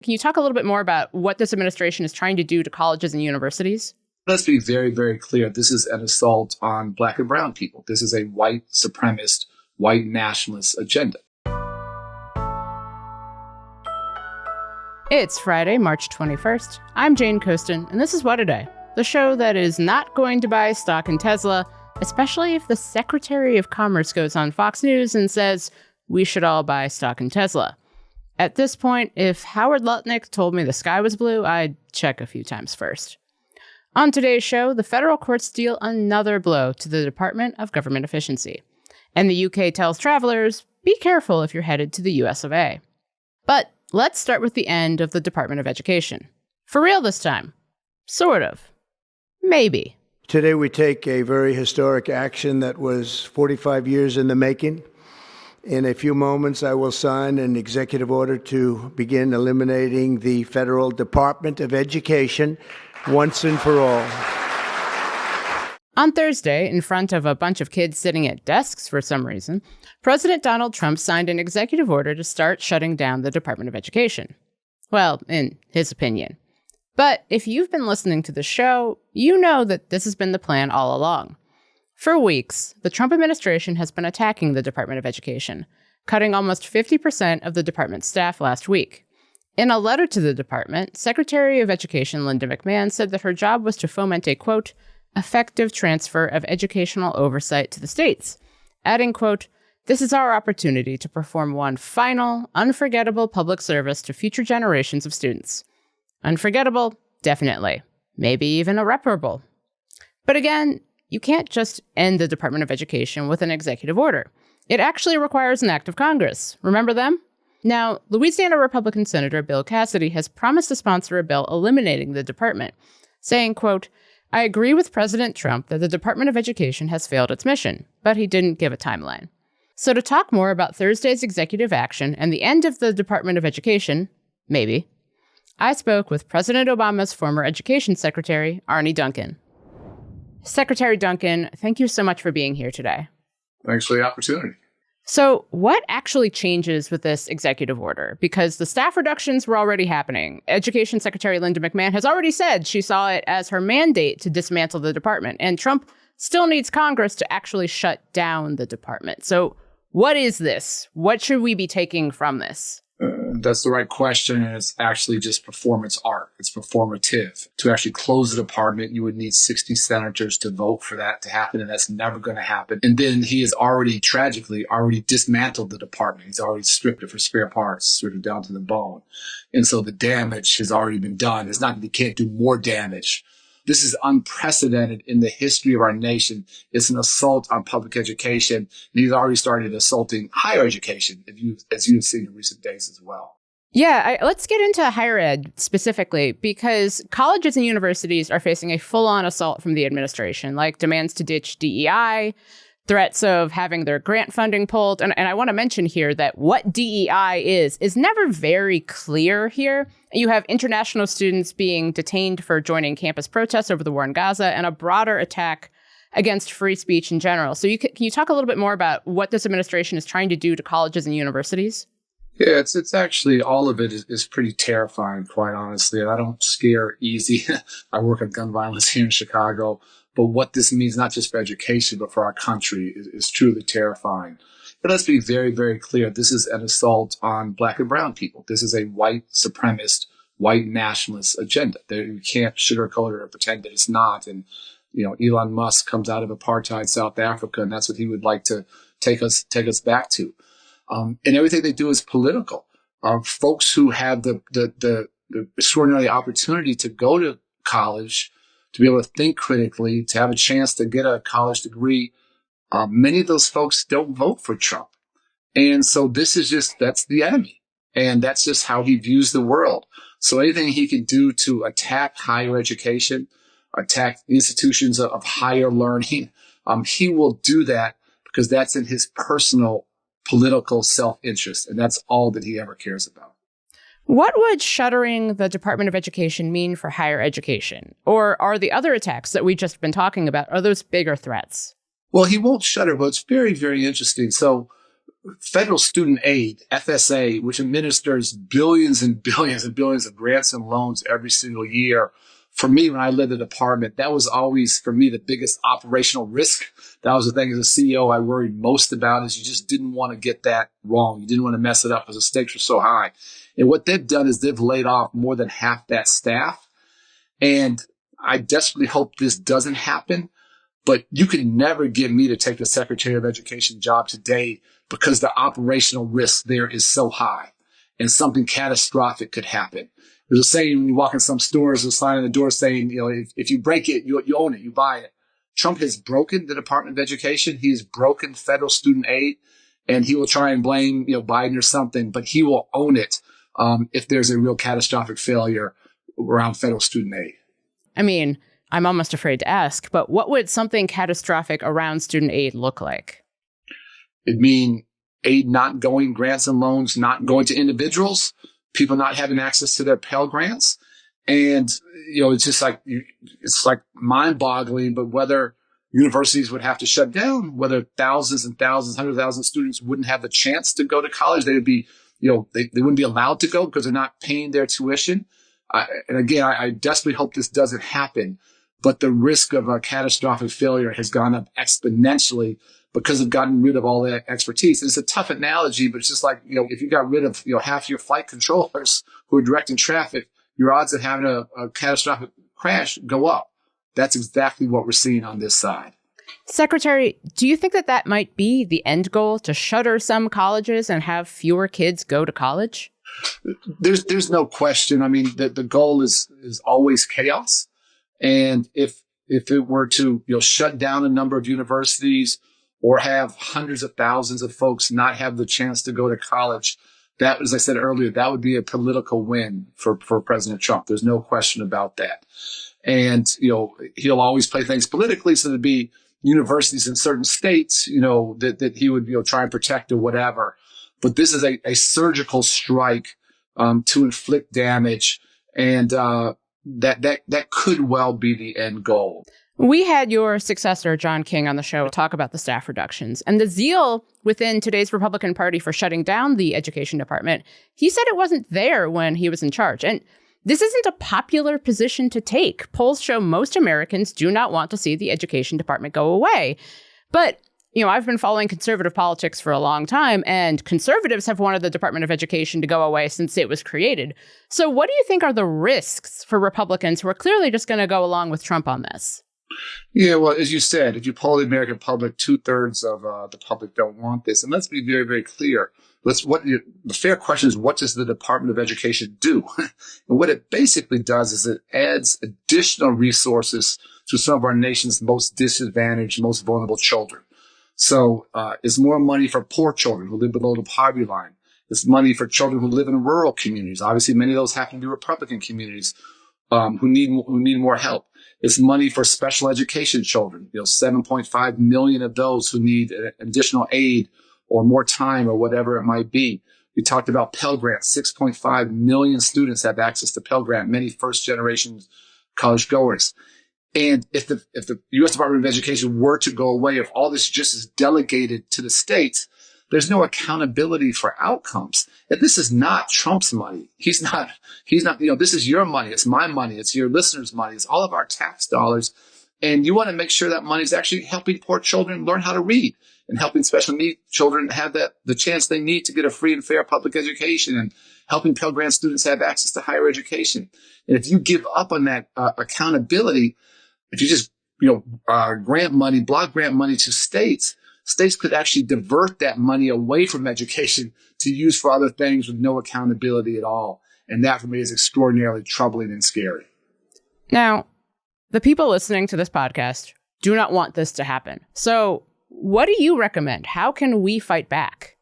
Can you talk a little bit more about what this administration is trying to do to colleges and universities? Let's be very, very clear. This is an assault on Black and brown people. This is a white supremacist, white nationalist agenda. It's Friday, March 21st. I'm Jane Coaston, and this is What A Day, the show that is not going to buy stock in Tesla, especially if the Secretary of Commerce goes on Fox News and says we should all buy stock in Tesla. At this point, if Howard Lutnick told me the sky was blue, I'd check a few times first. On today's show, the federal courts deal another blow to the Department of Government Efficiency. And the UK tells travelers, be careful if you're headed to the US of A. But let's start with the end of the Department of Education. For real this time. Sort of. Maybe. Today we take a very historic action that was 45 years in the making. In a few moments, I will sign an executive order to begin eliminating the Federal Department of Education once and for all. On Thursday, in front of a bunch of kids sitting at desks for some reason, President Donald Trump signed an executive order to start shutting down the Department of Education. Well, in his opinion. But if you've been listening to the show, you know that this has been the plan all along. For weeks, the Trump administration has been attacking the Department of Education, cutting almost 50% of the department's staff last week. In a letter to the department, Secretary of Education Linda McMahon said that her job was to foment a, quote, effective transfer of educational oversight to the states, adding, quote, this is our opportunity to perform one final, unforgettable public service to future generations of students. Unforgettable? Definitely. Maybe even irreparable. But again, you can't just end the Department of Education with an executive order. It actually requires an act of Congress. Remember them? Now, Louisiana Republican Senator Bill Cassidy has promised to sponsor a bill eliminating the department, saying, quote, I agree with President Trump that the Department of Education has failed its mission, but he didn't give a timeline. So to talk more about Thursday's executive action and the end of the Department of Education, maybe, I spoke with President Obama's former Education Secretary, Arne Duncan. Secretary Duncan, thank you so much for being here today. Thanks for the opportunity. So what actually changes with this executive order? Because the staff reductions were already happening. Education Secretary Linda McMahon has already said she saw it as her mandate to dismantle the department. And Trump still needs Congress to actually shut down the department. So what is this? What should we be taking from this? That's the right question. And it's actually just performance art. It's performative. To actually close the department, you would need 60 senators to vote for that to happen. And that's never going to happen. And then he has tragically dismantled the department. He's already stripped it for spare parts, stripped it down to the bone. And so the damage has already been done. It's not that he can't do more damage. This is unprecedented in the history of our nation. It's an assault on public education. And he's already started assaulting higher education, as you've seen in recent days as well. Yeah, let's get into higher ed specifically, because colleges and universities are facing a full-on assault from the administration, like demands to ditch DEI, threats of having their grant funding pulled. And I want to mention here that what DEI is never very clear here. You have international students being detained for joining campus protests over the war in Gaza and a broader attack against free speech in general. So can you talk a little bit more about what this administration is trying to do to colleges and universities? Yeah, it's actually, all of it is pretty terrifying, quite honestly. And I don't scare easy. I work on gun violence here in Chicago. But what this means, not just for education, but for our country, is truly terrifying. But let's be very, very clear. This is an assault on Black and brown people. This is a white supremacist, white nationalist agenda. You can't sugarcoat it or pretend that it's not. And, Elon Musk comes out of apartheid South Africa, and that's what he would like to take us back to. And everything they do is political. Folks who have the extraordinary opportunity to go to college, to be able to think critically, to have a chance to get a college degree, many of those folks don't vote for Trump. And so that's the enemy. And that's just how he views the world. So anything he can do to attack higher education, attack institutions of higher learning, he will do that because that's in his personal political self-interest. And that's all that he ever cares about. What would shuttering the Department of Education mean for higher education? Or are the other attacks that we've just been talking about, are those bigger threats? Well, he won't shutter, but it's very, very interesting. So federal student aid, FSA, which administers billions and billions and billions of grants and loans every single year. For me, when I led the department, that was always, for me, the biggest operational risk. That was the thing as a CEO I worried most about, is you just didn't want to get that wrong. You didn't want to mess it up because the stakes were so high. And what they've done is they've laid off more than half that staff. And I desperately hope this doesn't happen. But you can never get me to take the Secretary of Education job today because the operational risk there is so high and something catastrophic could happen. There's a saying when you walk in some stores, there's a sign on the door saying, if you break it, you own it, you buy it. Trump has broken the Department of Education. He has broken federal student aid, and he will try and blame, Biden or something, but he will own it if there's a real catastrophic failure around federal student aid. I mean, I'm almost afraid to ask, but what would something catastrophic around student aid look like? It'd mean aid not going, grants and loans not going to individuals, people not having access to their Pell Grants. And, it's just it's like mind-boggling, but whether universities would have to shut down, whether thousands and thousands, 100,000 students wouldn't have the chance to go to college. They would be, they wouldn't be allowed to go because they're not paying their tuition. And again, I desperately hope this doesn't happen. But the risk of a catastrophic failure has gone up exponentially because they've gotten rid of all that expertise. And it's a tough analogy, but it's just like, if you got rid of, half your flight controllers who are directing traffic, your odds of having a catastrophic crash go up. That's exactly what we're seeing on this side. Secretary, do you think that might be the end goal, to shutter some colleges and have fewer kids go to college? There's no question. I mean, the goal is always chaos. And if it were to, shut down a number of universities or have hundreds of thousands of folks not have the chance to go to college, that, as I said earlier, that would be a political win for President Trump. There's no question about that. And, he'll always play things politically. So there'd be universities in certain states, that he would, try and protect or whatever. But this is a surgical strike, to inflict damage. And, that could well be the end goal. We had your successor, John King, on the show to talk about the staff reductions and the zeal within today's Republican Party for shutting down the education department. He said it wasn't there when he was in charge. And this isn't a popular position to take. Polls show most Americans do not want to see the education department go away. But I've been following conservative politics for a long time, and conservatives have wanted the Department of Education to go away since it was created. So what do you think are the risks for Republicans who are clearly just going to go along with Trump on this? Yeah, well, as you said, if you poll the American public, 2/3 of the public don't want this. And let's be very, very clear. The fair question is, what does the Department of Education do? And what it basically does is it adds additional resources to some of our nation's most disadvantaged, most vulnerable children. So it's more money for poor children who live below the poverty line. It's money for children who live in rural communities. Obviously, many of those happen to be Republican communities who need more help. It's money for special education children. 7.5 million of those who need additional aid or more time or whatever it might be. We talked about Pell Grants. 6.5 million students have access to Pell Grant, many first-generation college goers. And if the U.S. Department of Education were to go away, if all this just is delegated to the states, there's no accountability for outcomes. And this is not Trump's money. He's not, this is your money. It's my money. It's your listeners' money. It's all of our tax dollars. And you want to make sure that money is actually helping poor children learn how to read and helping special needs children have the chance they need to get a free and fair public education, and helping Pell Grant students have access to higher education. And if you give up on that accountability, if you just, block grant money to states could actually divert that money away from education to use for other things with no accountability at all. And that for me is extraordinarily troubling and scary. Now, the people listening to this podcast do not want this to happen. So what do you recommend? How can we fight back?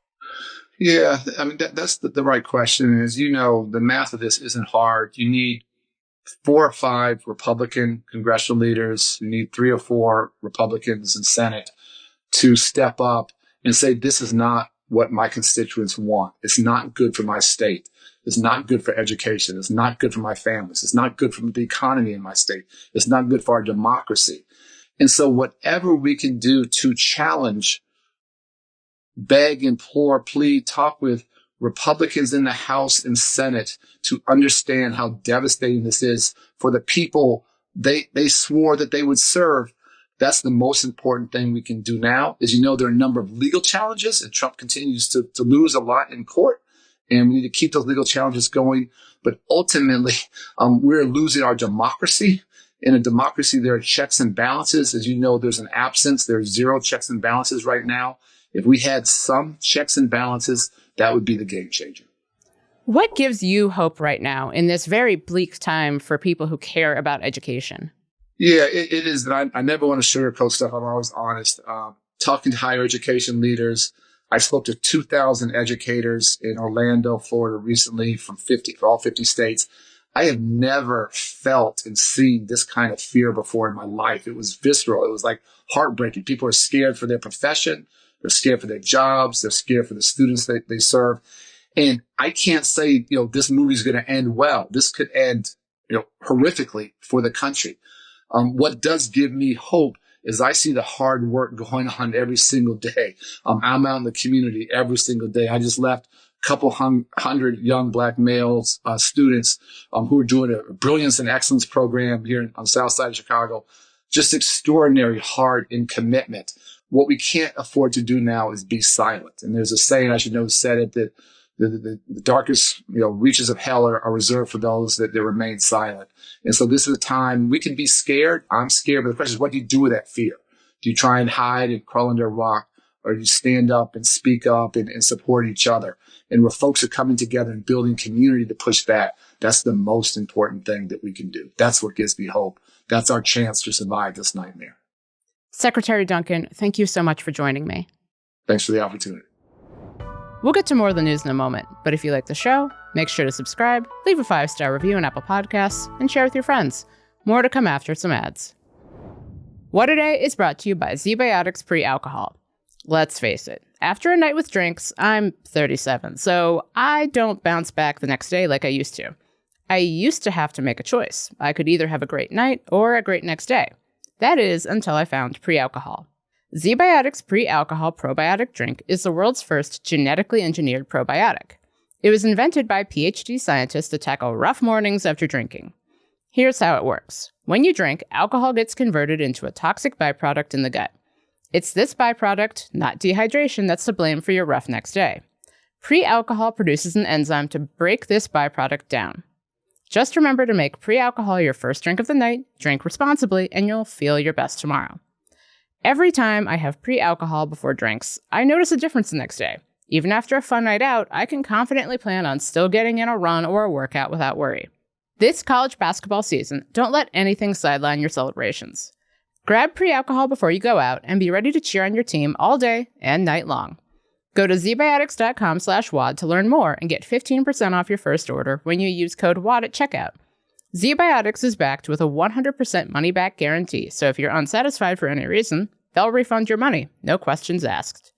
Yeah, I mean, that's the right question. And as you know, the math of this isn't hard. You need 4 or 5 Republican congressional leaders. You need 3 or 4 Republicans in Senate to step up and say, this is not what my constituents want. It's not good for my state. It's not good for education. It's not good for my families. It's not good for the economy in my state. It's not good for our democracy. And so whatever we can do to challenge beg, implore, plead, talk with Republicans in the House and Senate to understand how devastating this is for the people they swore that they would serve. That's the most important thing we can do now. As you know, there are a number of legal challenges, and Trump continues to lose a lot in court, and we need to keep those legal challenges going. But ultimately, we're losing our democracy. In a democracy, there are checks and balances. As you know, there's an absence. There's zero checks and balances right now. If we had some checks and balances, that would be the game changer. What gives you hope right now in this very bleak time for people who care about education? Yeah, it is. And I never want to sugarcoat stuff. I'm always honest. Talking to higher education leaders, I spoke to 2,000 educators in Orlando, Florida recently for all 50 states. I have never felt and seen this kind of fear before in my life. It was visceral. It was like heartbreaking. People are scared for their profession. They're scared for their jobs. They're scared for the students that they serve. And I can't say, this movie's going to end well. This could end, horrifically for the country. What does give me hope is I see the hard work going on every single day. I'm out in the community every single day. I just left a couple hundred young Black males, students, who are doing a brilliance and excellence program here on the South Side of Chicago. Just extraordinary heart and commitment. What we can't afford to do now is be silent. And there's a saying, I should know, said it, that the darkest, reaches of hell are reserved for those that remain silent. And so this is a time we can be scared. I'm scared, but the question is, what do you do with that fear? Do you try and hide and crawl under a rock, or do you stand up and speak up and support each other? And where folks are coming together and building community to push back, that's the most important thing that we can do. That's what gives me hope. That's our chance to survive this nightmare. Secretary Duncan, thank you so much for joining me. Thanks for the opportunity. We'll get to more of the news in a moment, but if you like the show, make sure to subscribe, leave a 5-star review on Apple Podcasts, and share with your friends. More to come after some ads. What A Day is brought to you by Z-Biotics Pre-Alcohol. Let's face it, after a night with drinks, I'm 37, so I don't bounce back the next day like I used to. I used to have to make a choice. I could either have a great night or a great next day. That is, until I found pre-alcohol. Z-Biotics Pre-Alcohol Probiotic Drink is the world's first genetically engineered probiotic. It was invented by PhD scientists to tackle rough mornings after drinking. Here's how it works. When you drink, alcohol gets converted into a toxic byproduct in the gut. It's this byproduct, not dehydration, that's to blame for your rough next day. Pre-alcohol produces an enzyme to break this byproduct down. Just remember to make pre-alcohol your first drink of the night, drink responsibly, and you'll feel your best tomorrow. Every time I have pre-alcohol before drinks, I notice a difference the next day. Even after a fun night out, I can confidently plan on still getting in a run or a workout without worry. This college basketball season, don't let anything sideline your celebrations. Grab pre-alcohol before you go out and be ready to cheer on your team all day and night long. Go to zbiotics.com/WAD to learn more and get 15% off your first order when you use code WAD at checkout. Z-Biotics is backed with a 100% money-back guarantee, so if you're unsatisfied for any reason, they'll refund your money, no questions asked.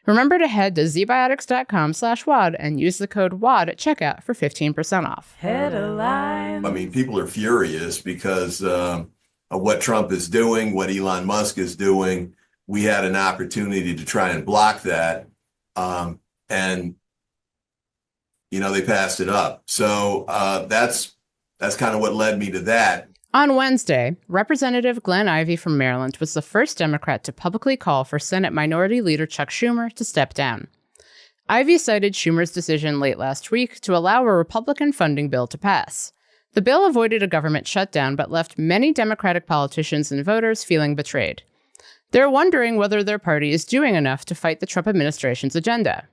Remember to head to zbiotics.com/WAD and use the code WAD at checkout for 15% off. Headlines. I mean, people are furious because of what Trump is doing, what Elon Musk is doing. We had an opportunity to try and block that, and they passed it up. So that's kind of what led me to that. On Wednesday, Representative Glenn Ivey from Maryland was the first Democrat to publicly call for Senate Minority Leader Chuck Schumer to step down. Ivey cited Schumer's decision late last week to allow a Republican funding bill to pass. The bill avoided a government shutdown but left many Democratic politicians and voters feeling betrayed. They're wondering whether their party is doing enough to fight the Trump administration's agenda.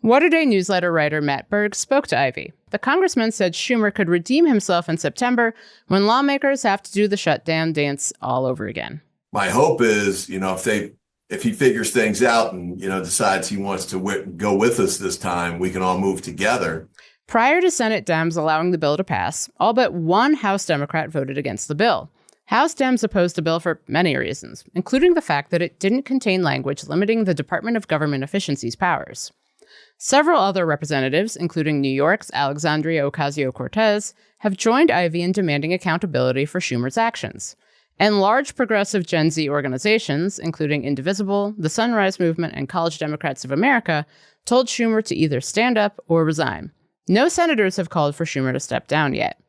What A Day newsletter writer Matt Berg spoke to Ivey. The congressman said Schumer could redeem himself in September when lawmakers have to do the shutdown dance all over again. My hope is, if he figures things out and, decides he wants to go with us this time, we can all move together. Prior to Senate Dems allowing the bill to pass, all but one House Democrat voted against the bill. House Dems opposed the bill for many reasons, including the fact that it didn't contain language limiting the Department of Government Efficiency's powers. Several other representatives, including New York's Alexandria Ocasio-Cortez, have joined Ivey in demanding accountability for Schumer's actions. And large progressive Gen Z organizations, including Indivisible, the Sunrise Movement, and College Democrats of America, told Schumer to either stand up or resign. No senators have called for Schumer to step down yet.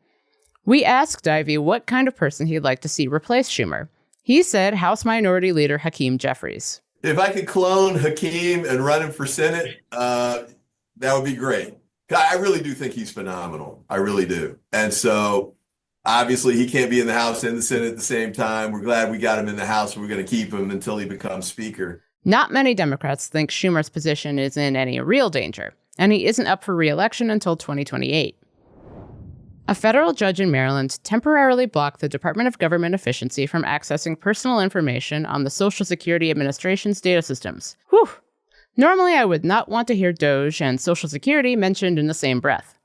We asked Ivey what kind of person he'd like to see replace Schumer. He said House Minority Leader Hakeem Jeffries. If I could clone Hakeem and run him for Senate, that would be great. I really do think he's phenomenal. I really do. And so obviously he can't be in the House and the Senate at the same time. We're glad we got him in the House. We're going to keep him until he becomes Speaker. Not many Democrats think Schumer's position is in any real danger, and he isn't up for re-election until 2028. A federal judge in Maryland temporarily blocked the Department of Government Efficiency from accessing personal information on the Social Security Administration's data systems. Whew! Normally, I would not want to hear DOJ and Social Security mentioned in the same breath.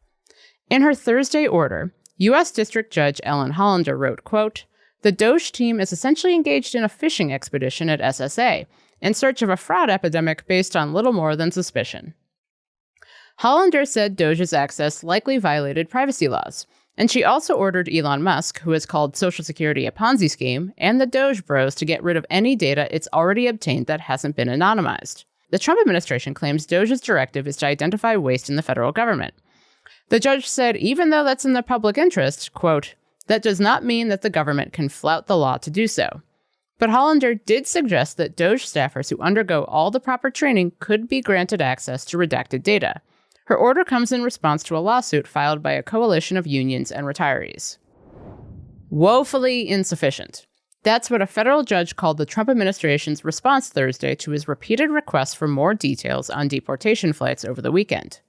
In her Thursday order, U.S. District Judge Ellen Hollander wrote, quote, "The DOJ team is essentially engaged in a fishing expedition at SSA in search of a fraud epidemic based on little more than suspicion." Hollander said DOJ's access likely violated privacy laws, and she also ordered Elon Musk, who has called Social Security a Ponzi scheme, and the DOJ bros to get rid of any data it's already obtained that hasn't been anonymized. The Trump administration claims DOJ's directive is to identify waste in the federal government. The judge said even though that's in the public interest, quote, "that does not mean that the government can flout the law to do so." But Hollander did suggest that DOJ staffers who undergo all the proper training could be granted access to redacted data. Her order comes in response to a lawsuit filed by a coalition of unions and retirees. Woefully insufficient. That's what a federal judge called the Trump administration's response Thursday to his repeated requests for more details on deportation flights over the weekend.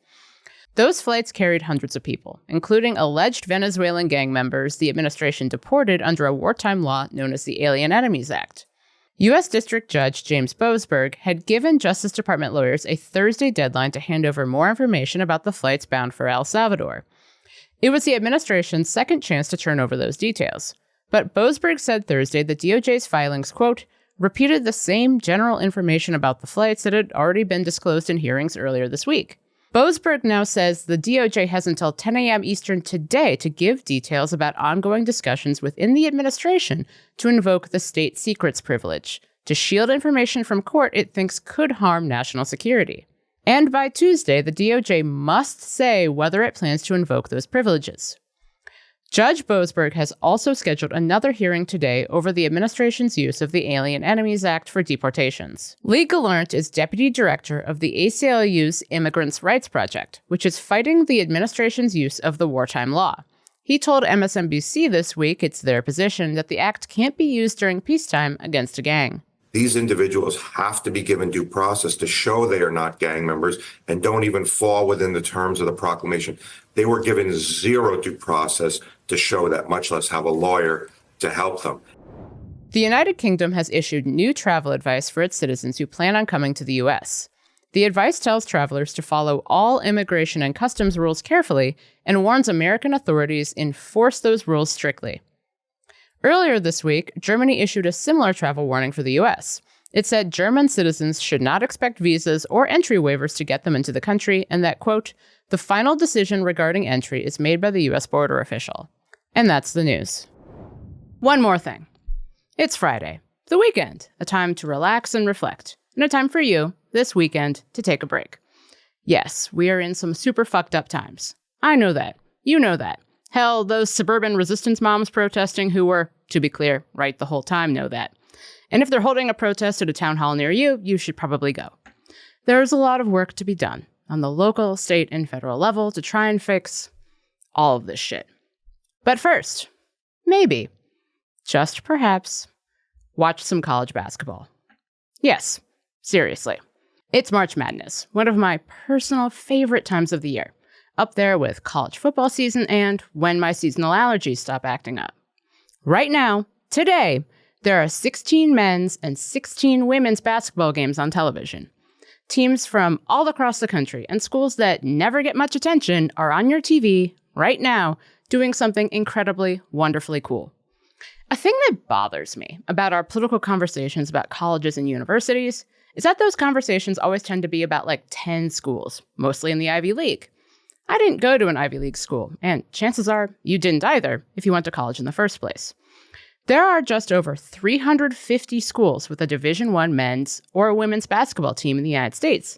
Those flights carried hundreds of people, including alleged Venezuelan gang members the administration deported under a wartime law known as the Alien Enemies Act. U.S. District Judge James Boasberg had given Justice Department lawyers a Thursday deadline to hand over more information about the flights bound for El Salvador. It was the administration's second chance to turn over those details. But Boasberg said Thursday that DOJ's filings, quote, repeated the same general information about the flights that had already been disclosed in hearings earlier this week. Boasberg now says the DOJ has until 10 a.m. Eastern today to give details about ongoing discussions within the administration to invoke the state secrets privilege, to shield information from court it thinks could harm national security. And by Tuesday, the DOJ must say whether it plans to invoke those privileges. Judge Boasberg has also scheduled another hearing today over the administration's use of the Alien Enemies Act for deportations. Lee Gallant is deputy director of the ACLU's Immigrants' Rights Project, which is fighting the administration's use of the wartime law. He told MSNBC this week it's their position that the act can't be used during peacetime against a gang. These individuals have to be given due process to show they are not gang members and don't even fall within the terms of the proclamation. They were given zero due process to show that, much less have a lawyer to help them. The United Kingdom has issued new travel advice for its citizens who plan on coming to the U.S. The advice tells travelers to follow all immigration and customs rules carefully and warns American authorities enforce those rules strictly. Earlier this week, Germany issued a similar travel warning for the U.S. It said German citizens should not expect visas or entry waivers to get them into the country, and that, quote, the final decision regarding entry is made by the U.S. border official. And that's the news. One more thing. It's Friday, the weekend, a time to relax and reflect, and a time for you, this weekend, to take a break. Yes, we are in some super fucked up times. I know that. You know that. Hell, those suburban resistance moms protesting who were, to be clear, right the whole time know that. And if they're holding a protest at a town hall near you, you should probably go. There's a lot of work to be done on the local, state, and federal level to try and fix all of this shit. But first, maybe, just perhaps, watch some college basketball. Yes, seriously. It's March Madness, one of my personal favorite times of the year. Up there with college football season and when my seasonal allergies stop acting up. Right now, today, there are 16 men's and 16 women's basketball games on television. Teams from all across the country and schools that never get much attention are on your TV right now doing something incredibly, wonderfully cool. A thing that bothers me about our political conversations about colleges and universities is that those conversations always tend to be about like 10 schools, mostly in the Ivy League. I didn't go to an Ivy League school, and chances are you didn't either if you went to college in the first place. There are just over 350 schools with a Division I men's or women's basketball team in the United States.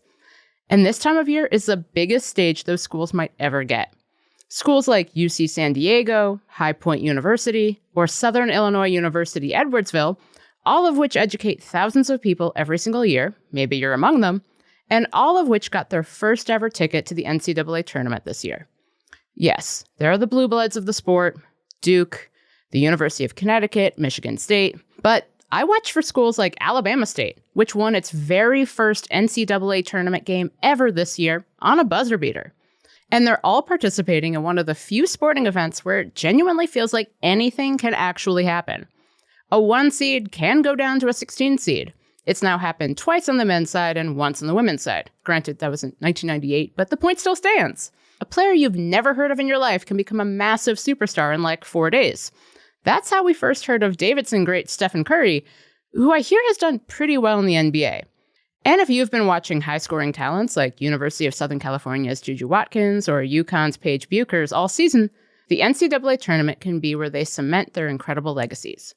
And this time of year is the biggest stage those schools might ever get. Schools like UC San Diego, High Point University, or Southern Illinois University Edwardsville, all of which educate thousands of people every single year, maybe you're among them, and all of which got their first ever ticket to the NCAA tournament this year. Yes, there are the blue bloods of the sport, Duke, the University of Connecticut, Michigan State, but I watch for schools like Alabama State, which won its very first NCAA tournament game ever this year on a buzzer beater. And they're all participating in one of the few sporting events where it genuinely feels like anything can actually happen. A 1 seed can go down to a 16 seed. It's now happened twice on the men's side and once on the women's side. Granted, that was in 1998, but the point still stands. A player you've never heard of in your life can become a massive superstar in like 4 days. That's how we first heard of Davidson great Stephen Curry, who I hear has done pretty well in the NBA. And if you've been watching high-scoring talents like University of Southern California's Juju Watkins or UConn's Paige Buchers all season, the NCAA tournament can be where they cement their incredible legacies.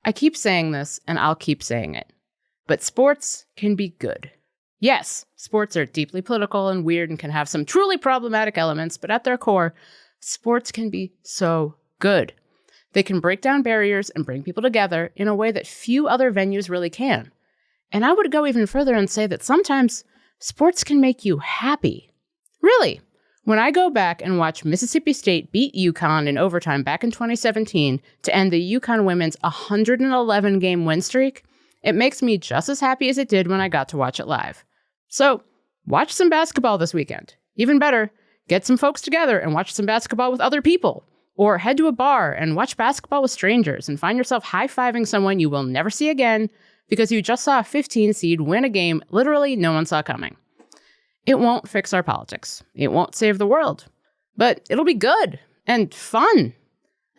I keep saying this, and I'll keep saying it, but sports can be good. Yes, sports are deeply political and weird and can have some truly problematic elements, but at their core, sports can be so good. They can break down barriers and bring people together in a way that few other venues really can. And I would go even further and say that sometimes sports can make you happy. Really, when I go back and watch Mississippi State beat UConn in overtime back in 2017 to end the UConn women's 111-game win streak, it makes me just as happy as it did when I got to watch it live. So, watch some basketball this weekend. Even better, get some folks together and watch some basketball with other people. Or head to a bar and watch basketball with strangers and find yourself high-fiving someone you will never see again because you just saw a 15 seed win a game literally no one saw coming. It won't fix our politics. It won't save the world. But it'll be good and fun.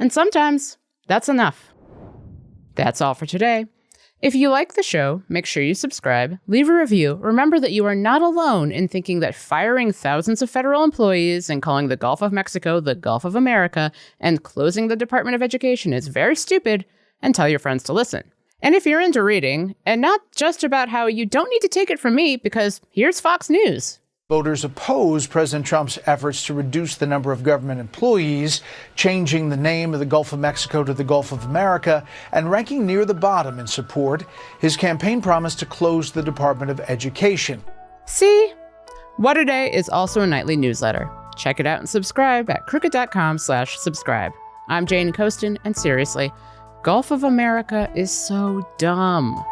And sometimes that's enough. That's all for today. If you like the show, make sure you subscribe, leave a review. Remember that you are not alone in thinking that firing thousands of federal employees and calling the Gulf of Mexico the Gulf of America and closing the Department of Education is very stupid, and tell your friends to listen. And if you're into reading, and not just about how you don't need to take it from me because here's Fox News. Voters oppose President Trump's efforts to reduce the number of government employees, changing the name of the Gulf of Mexico to the Gulf of America, and ranking near the bottom in support his campaign promise to close the Department of Education. See? What A Day is also a nightly newsletter. Check it out and subscribe at crooked.com/subscribe. I'm Jane Coaston, and seriously, Gulf of America is so dumb.